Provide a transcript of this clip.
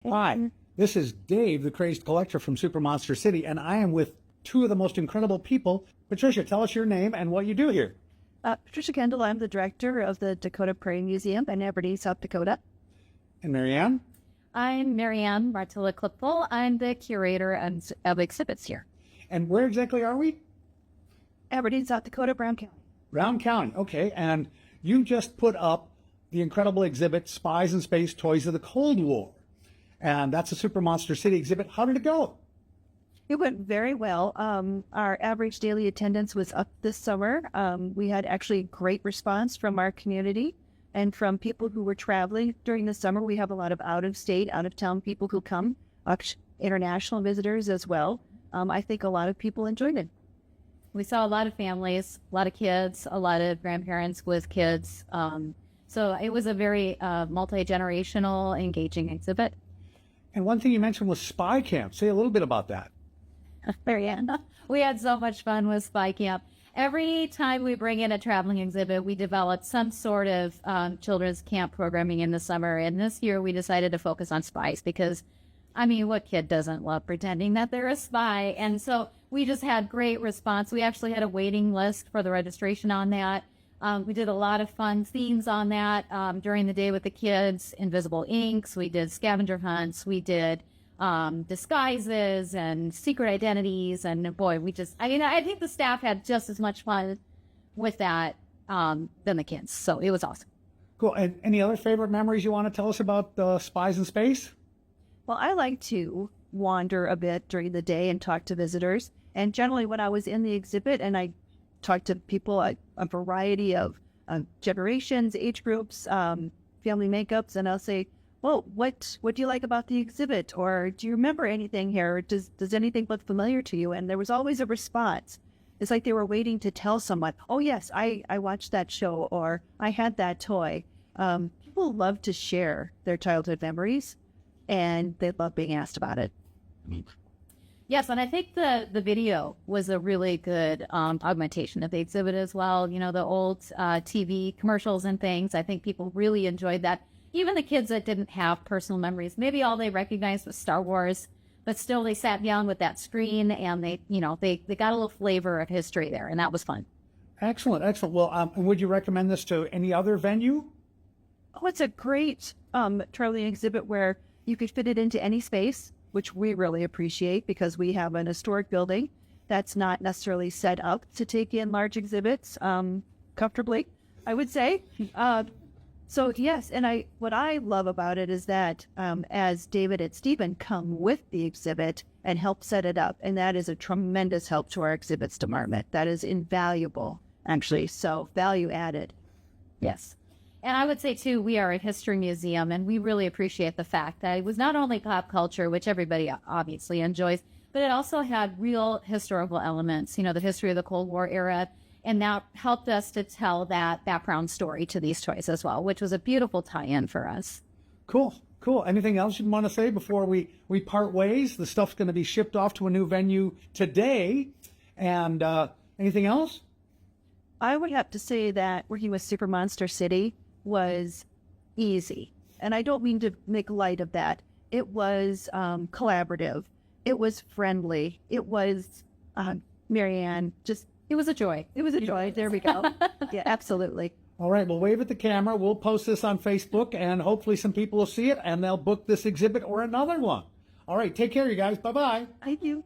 Hi, this is Dave, the Crazed Collector from Super Monster City, and I am with two of the most incredible people. Patricia, tell us your name and what you do here. Patricia Kendall, I'm the director of the Dacotah Prairie Museum in Aberdeen, South Dakota. And Marianne? I'm Marianne Martilla-Klipfel. I'm the curator of exhibits here. And where exactly are we? Aberdeen, South Dakota, Brown County. Brown County, okay. And you just put up the incredible exhibit, Spies and Space Toys of the Cold War. And that's a Super Monster City exhibit. How did it go? It went very well. Our average daily attendance was up this summer. We had actually great response from our community and from people who were traveling during the summer. We have a lot of out-of-state, out-of-town people who come, international visitors as well. I think a lot of people enjoyed it. We saw a lot of families, a lot of kids, a lot of grandparents with kids. So it was a very multi-generational, engaging exhibit. And one thing you mentioned was Spy Camp. Say a little bit about that. Marianne, we had so much fun with Spy Camp. Every time we bring in a traveling exhibit, we develop some sort of children's camp programming in the summer. And this year we decided to focus on spies because, I mean, what kid doesn't love pretending that they're a spy? And so we just had great response. We actually had a waiting list for the registration on that. We did a lot of fun themes on that during the day with the kids, invisible inks. We did scavenger hunts. We did disguises and secret identities. And boy, I think the staff had just as much fun with that than the kids. So it was awesome. Cool. And any other favorite memories you want to tell us about Spies in Space? Well, I like to wander a bit during the day and talk to visitors. And generally when I was in the exhibit and I talked to people, a variety of generations, age groups, family makeups, and I'll say, well, what do you like about the exhibit? Or do you remember anything here? Does anything look familiar to you? And there was always a response. It's like they were waiting to tell someone, oh, yes, I watched that show, or I had that toy. People love to share their childhood memories, and they love being asked about it. Yes, and I think the video was a really good augmentation of the exhibit as well. You know, the old TV commercials and things. I think people really enjoyed that. Even the kids that didn't have personal memories, maybe all they recognized was Star Wars, but still they sat down with that screen and they got a little flavor of history there, and that was fun. Excellent, excellent. Well, would you recommend this to any other venue? Oh, it's a great traveling exhibit where you could fit it into any space, which we really appreciate because we have an historic building that's not necessarily set up to take in large exhibits comfortably, I would say. So yes, and what I love about it is that as David and Stephen come with the exhibit and help set it up, and that is a tremendous help to our exhibits department. That is invaluable, actually. So value added. Yes. And I would say, too, we are a history museum, and we really appreciate the fact that it was not only pop culture, which everybody obviously enjoys, but it also had real historical elements, you know, the history of the Cold War era. And that helped us to tell that background story to these toys as well, which was a beautiful tie-in for us. Cool, cool. Anything else you want to say before we part ways? The stuff's going to be shipped off to a new venue today. And anything else? I would have to say that working with Super Monster City was easy. And I don't mean to make light of that. It was collaborative. It was friendly. It was, Marianne, it was a joy. It was a joy. There we go. Yeah, absolutely. All right, well, wave at the camera. We'll post this on Facebook, and hopefully some people will see it, and they'll book this exhibit or another one. All right, take care, you guys. Bye-bye. Thank you.